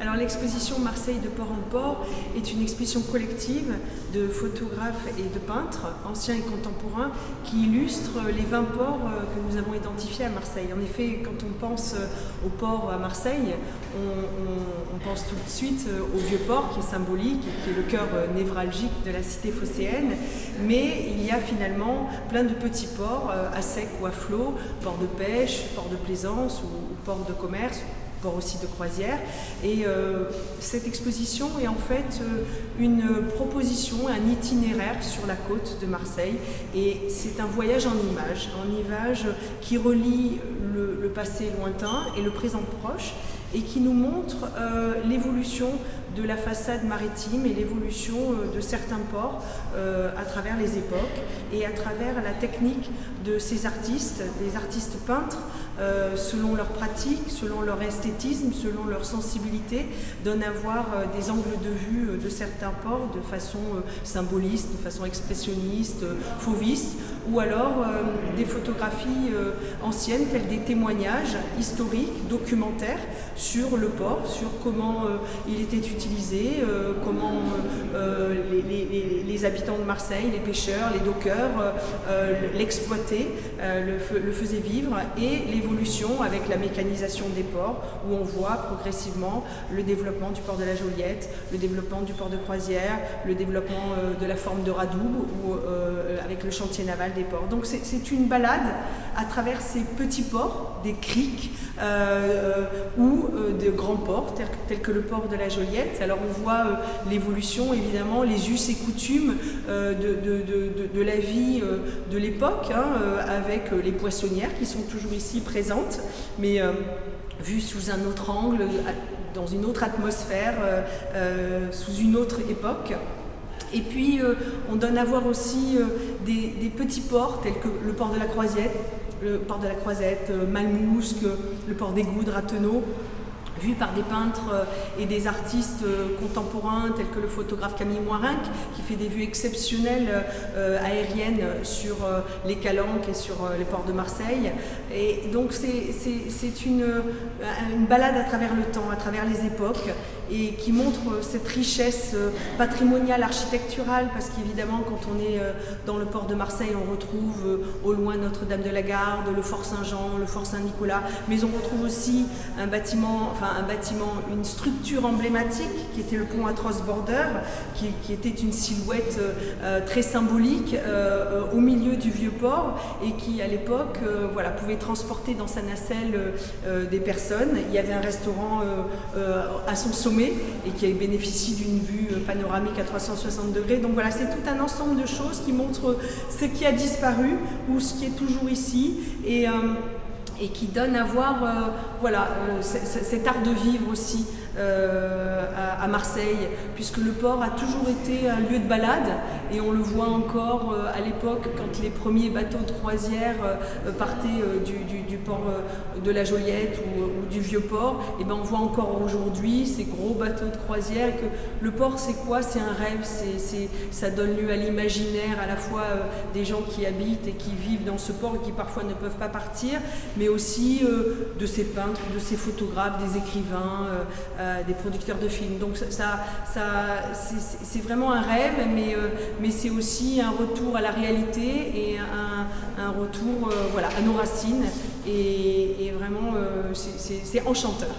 Alors l'exposition Marseille de port en port est une exposition collective de photographes et de peintres, anciens et contemporains, qui illustrent les 20 ports que nous avons identifiés à Marseille. En effet, quand on pense au port à Marseille, on pense tout de suite au vieux port qui est symbolique et qui est le cœur névralgique de la cité phocéenne, mais il y a finalement plein de petits ports à sec ou à flot, ports de pêche, ports de plaisance ou ports de commerce, port aussi de croisière. Et cette exposition est en fait une proposition, un itinéraire sur la côte de Marseille, et c'est un voyage en images qui relie le passé lointain et le présent proche, et qui nous montre l'évolution de la façade maritime et l'évolution de certains ports à travers les époques et à travers la technique de ces artistes, des artistes peintres, selon leur pratique, selon leur esthétisme, selon leur sensibilité, donnent à voir des angles de vue de certains ports de façon symboliste, de façon expressionniste, fauviste, ou alors des photographies anciennes telles des témoignages historiques, documentaires sur le port, sur comment il était utilisé, comment les habitants de Marseille, les pêcheurs, les dockers l'exploitaient, le faisaient vivre, et l'évolution avec la mécanisation des ports, où on voit progressivement le développement du port de la Joliette, le développement du port de Croisière, le développement de la forme de Radoub, ou avec le chantier naval des ports. Donc c'est une balade à travers ces petits ports, des criques ou de grands ports tels que le port de la Joliette. Alors on voit l'évolution, évidemment, les us et coutumes de la vie de l'époque, avec les poissonnières qui sont toujours ici présentes, mais vues sous un autre angle, dans une autre atmosphère, sous une autre époque. Et puis on donne à voir aussi des petits ports tels que le port de la Croisette, Malmousque, le port d'Égout de Rathenow, vu par des peintres et des artistes contemporains tels que le photographe Camille Moirinck, qui fait des vues exceptionnelles aériennes sur les Calanques et sur les ports de Marseille. Et donc c'est une balade à travers le temps, à travers les époques, et qui montre cette richesse patrimoniale, architecturale, parce qu'évidemment quand on est dans le port de Marseille, on retrouve au loin Notre-Dame de la Garde, le Fort Saint-Jean, le Fort Saint-Nicolas, mais on retrouve aussi un bâtiment, une structure emblématique qui était le pont Atroce Border, qui était une silhouette très symbolique au milieu du vieux port, et qui à l'époque pouvait transporter dans sa nacelle des personnes. Il y avait un restaurant à son sommet et qui bénéficie d'une vue panoramique à 360 degrés. Donc voilà, c'est tout un ensemble de choses qui montrent ce qui a disparu ou ce qui est toujours ici, et qui donne à voir cet art de vivre aussi à Marseille, puisque le port a toujours été un lieu de balade, et on le voit encore à l'époque quand les premiers bateaux de croisière partaient du port de la Joliette ou du vieux port. Et ben on voit encore aujourd'hui ces gros bateaux de croisière, que le port c'est quoi? C'est un rêve, ça donne lieu à l'imaginaire à la fois des gens qui habitent et qui vivent dans ce port et qui parfois ne peuvent pas partir, mais aussi de ces peintres, de ces photographes, des écrivains, des producteurs de films. Donc c'est vraiment un rêve, mais c'est aussi un retour à la réalité et un retour à nos racines, et vraiment c'est enchanteur.